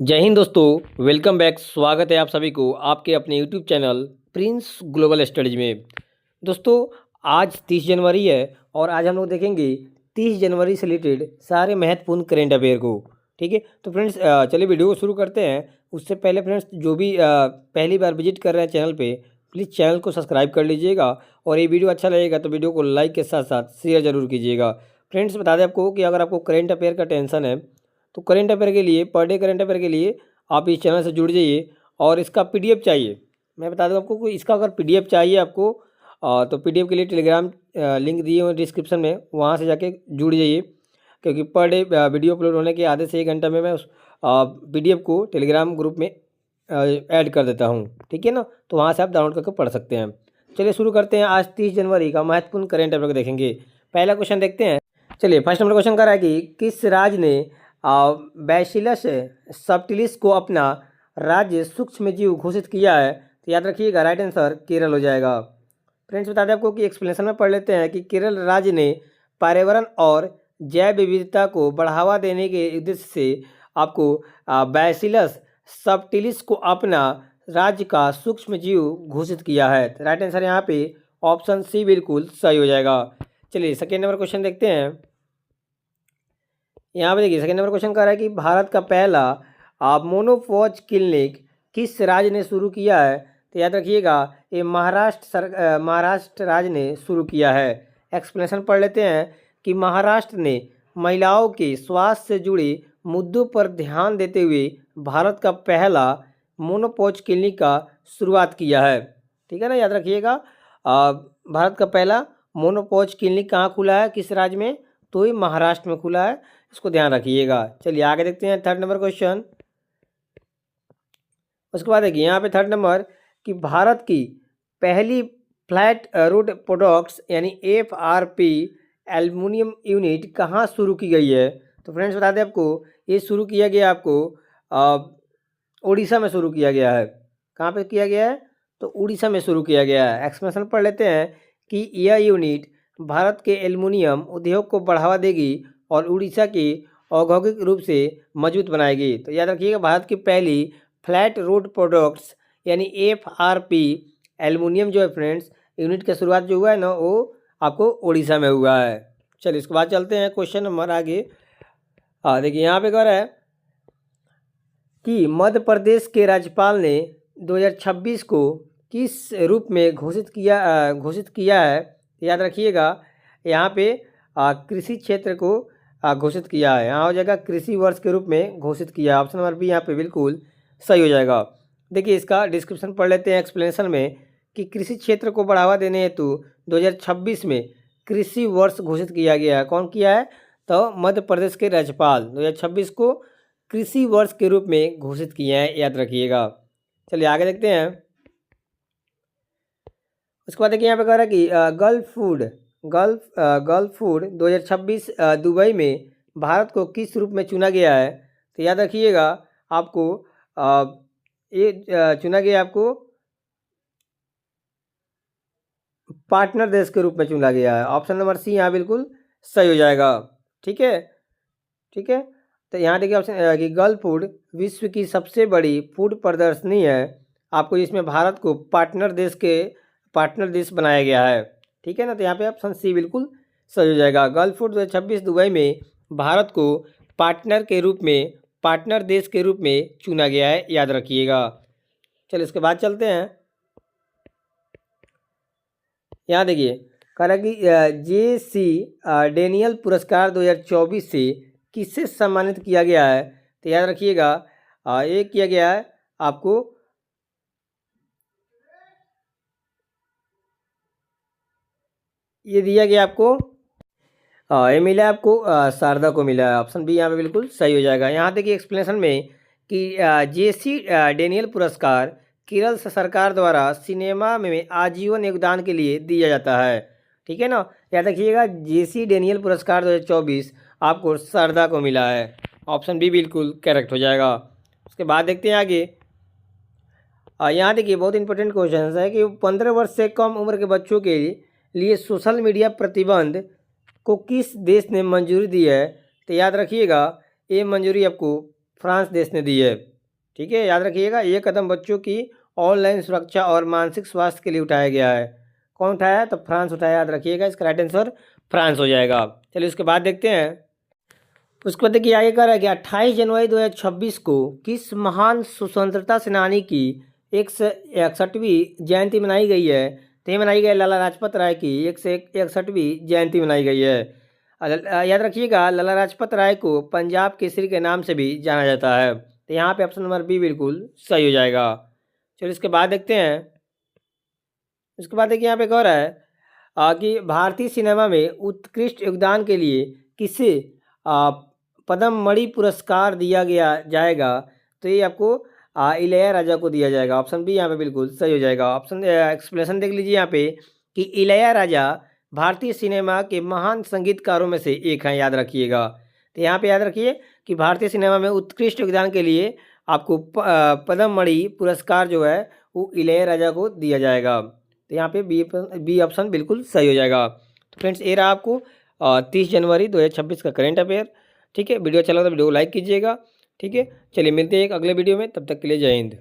जय हिंद दोस्तों, welcome back. स्वागत है आप सभी को आपके अपने YouTube channel Prince global studies में। दोस्तों, आज 30 जनवरी है और आज हम लोग देखेंगे 30 जनवरी से रिलेटेड सारे महत्वपूर्ण करेंट अफेयर को। ठीक है, तो फ्रेंड्स चलिए वीडियो को शुरू करते हैं। उससे पहले फ्रेंड्स जो भी पहली बार विजिट कर रहे हैं चैनल पे, प्लीज़ चैनल को सब्सक्राइब कर लीजिएगा और ये वीडियो अच्छा लगेगा तो वीडियो को लाइक के साथ साथ शेयर जरूर कीजिएगा। फ्रेंड्स बता दें आपको कि अगर आपको करेंट अफेयर का टेंशन है तो करेंट अफेयर के लिए, पर डे करेंट अफेयर के लिए आप इस चैनल से जुड़ जाइए। और इसका पीडीएफ चाहिए, मैं बता दूं आपको कि इसका अगर पीडीएफ चाहिए आपको तो पीडीएफ के लिए टेलीग्राम लिंक दिए हुए डिस्क्रिप्शन में, वहां से जाके जुड़ जाइए। क्योंकि पर डे वीडियो अपलोड होने के आधे से 1 घंटा में मैं उस पीडीएफ को टेलीग्राम ग्रुप में ऐड कर देता हूँ। ठीक है ना, तो वहाँ से आप डाउनलोड करके पढ़ सकते हैं। चलिए शुरू करते हैं। आज 30 जनवरी का महत्वपूर्ण करेंट अफेयर को देखेंगे। पहला क्वेश्चन देखते हैं। चलिए फर्स्ट नंबर क्वेश्चन कर रहा है कि किस राज्य ने बैसिलस सबटिलिस को अपना राज्य सूक्ष्म जीव घोषित किया है? तो याद रखिएगा, राइट आंसर केरल हो जाएगा। फ्रेंड्स बता दें आपको कि एक्सप्लेनेशन में पढ़ लेते हैं कि केरल राज्य ने पर्यावरण और जैव विविधता को बढ़ावा देने के उद्देश्य से आपको बैसिलस सबटिलिस को अपना राज्य का सूक्ष्म जीव घोषित किया है। तो राइट आंसर यहाँ पे ऑप्शन सी बिल्कुल सही हो जाएगा। चलिए सेकेंड नंबर क्वेश्चन देखते हैं। यहाँ पे देखिए सेकेंड नंबर क्वेश्चन कह रहा है कि भारत का पहला मोनोपॉज क्लिनिक किस राज्य ने शुरू किया है? तो याद रखिएगा, ये महाराष्ट्र राज्य ने शुरू किया है। एक्सप्लेनेशन पढ़ लेते हैं कि महाराष्ट्र ने महिलाओं के स्वास्थ्य से जुड़े मुद्दों पर ध्यान देते हुए भारत का पहला मोनोपॉज क्लिनिक का शुरुआत किया है। ठीक है ना, याद रखिएगा, भारत का पहला मोनोपॉज क्लिनिक कहाँ खुला है, किस राज्य में? तो ये महाराष्ट्र में खुला है, इसको ध्यान रखिएगा। चलिए आगे देखते हैं थर्ड नंबर क्वेश्चन। उसके बाद देखिए यहाँ पे थर्ड नंबर कि भारत की पहली फ्लैट रोड प्रोडक्ट्स यानी FRP एल्युमिनियम यूनिट कहाँ शुरू की गई है? तो फ्रेंड्स बता दें आपको, ये शुरू किया गया आपको उड़ीसा में शुरू किया गया है। कहाँ पे किया गया है? तो उड़ीसा में शुरू किया गया है। एक्सप्लेनेशन पढ़ लेते हैं कि यह यूनिट भारत के एल्युमिनियम उद्योग को बढ़ावा देगी और उड़ीसा की औद्योगिक रूप से मजबूत बनाएगी। तो याद रखिएगा, भारत की पहली फ्लैट रोड प्रोडक्ट्स यानी FRP एल्युमिनियम जो है फ्रेंड्स, यूनिट का शुरुआत जो हुआ है ना, वो आपको उड़ीसा में हुआ है। चलिए इसके बाद चलते हैं क्वेश्चन नंबर आगे। देखिए यहाँ पे कह रहा है कि मध्य प्रदेश के राज्यपाल ने 2026 को किस रूप में घोषित किया है? याद रखिएगा, यहाँ पे कृषि क्षेत्र को घोषित किया है। यहाँ हो जाएगा कृषि वर्ष के रूप में घोषित किया। ऑप्शन नंबर बी यहाँ पे बिल्कुल सही हो जाएगा। देखिए इसका डिस्क्रिप्शन पढ़ लेते हैं एक्सप्लेनेशन में कि कृषि क्षेत्र को बढ़ावा देने हेतु 2026 में कृषि वर्ष घोषित किया गया है। कौन किया है? तो मध्य प्रदेश के राज्यपाल 2026 को कृषि वर्ष के रूप में घोषित किए हैं, याद रखिएगा। चलिए आगे देखते हैं। उसके बाद देखिए यहाँ पे कह रहा है कि गल्फ फूड 2026 दुबई में भारत को किस रूप में चुना गया है? तो याद रखिएगा, आपको ये चुना गया, आपको पार्टनर देश के रूप में चुना गया है। ऑप्शन नंबर सी यहाँ बिल्कुल सही हो जाएगा। ठीक है, ठीक है। तो यहाँ देखिए ऑप्शन कि गल्फ फूड विश्व की सबसे बड़ी फूड प्रदर्शनी है आपको, जिसमें भारत को पार्टनर देश बनाया गया है। ठीक है ना, तो यहाँ पे ऑप्शन सी बिल्कुल सही हो जाएगा। गल्फ फूड 2026 दुबई में भारत को पार्टनर देश के रूप में चुना गया है, याद रखिएगा। चलिए इसके बाद चलते हैं। यहाँ देखिए कह रहा है कि JC डेनियल पुरस्कार 2024 से किससे सम्मानित किया गया है? तो याद रखिएगा, ये किया गया है आपको, ये दिया गया आपको, ये मिला है आपको शारदा को मिला है। ऑप्शन बी यहाँ पे बिल्कुल सही हो जाएगा। यहाँ देखिए एक्सप्लेनेशन में कि JC डेनियल पुरस्कार केरल सरकार द्वारा सिनेमा में आजीवन योगदान के लिए दिया जाता है। ठीक है ना, याद रखिएगा, JC डेनियल पुरस्कार 2024 आपको शारदा को मिला है। ऑप्शन बी बिल्कुल करेक्ट हो जाएगा। उसके बाद देखते हैं आगे। यहाँ देखिए बहुत इंपॉर्टेंट क्वेश्चन है कि 15 वर्ष से कम उम्र के बच्चों के लिए सोशल मीडिया प्रतिबंध को किस देश ने मंजूरी दी है? तो याद रखिएगा, ये मंजूरी आपको फ्रांस देश ने दी है। ठीक है, याद रखिएगा, ये कदम बच्चों की ऑनलाइन सुरक्षा और मानसिक स्वास्थ्य के लिए उठाया गया है। कौन उठाया? तो फ्रांस उठाया, याद रखिएगा, इसका राइट आंसर फ्रांस हो जाएगा। चलिए उसके बाद देखते हैं। उसके बाद देखिए आगे कह रहा है कि 28 जनवरी 2026 को किस महान स्वतंत्रता सेनानी की 161वीं जयंती मनाई गई है? तो ये मनाई गई है लाला लाजपत राय की 161वीं जयंती मनाई गई है। याद रखिएगा, लाला लाजपत राय को पंजाब केसरी के नाम से भी जाना जाता है। तो यहाँ पे ऑप्शन नंबर बी बिल्कुल सही हो जाएगा। चलिए इसके बाद देखते हैं। उसके बाद देखिए यहाँ पे कह रहा है कि भारतीय सिनेमा में उत्कृष्ट योगदान के लिए किसे पद्म मणि पुरस्कार दिया गया जाएगा? तो ये आपको इलैयाराजा को दिया जाएगा। ऑप्शन बी यहाँ पे बिल्कुल सही हो जाएगा। ऑप्शन एक्सप्लेनेशन देख लीजिए यहाँ पे कि इलैयाराजा भारतीय सिनेमा के महान संगीतकारों में से एक हैं, याद रखिएगा। तो यहाँ पे याद रखिए कि भारतीय सिनेमा में उत्कृष्ट योगदान के लिए आपको पद्म मणि पुरस्कार जो है वो इलैयाराजा को दिया जाएगा। तो यहाँ पे बी ऑप्शन बिल्कुल सही हो जाएगा। तो फ्रेंड्स ये रहा आपको 30 जनवरी 2026 का करेंट अफेयर। ठीक है, वीडियो अच्छा लगा तो वीडियो को लाइक कीजिएगा। ठीक है, चलिए मिलते हैं एक अगले वीडियो में, तब तक के लिए जय हिंद।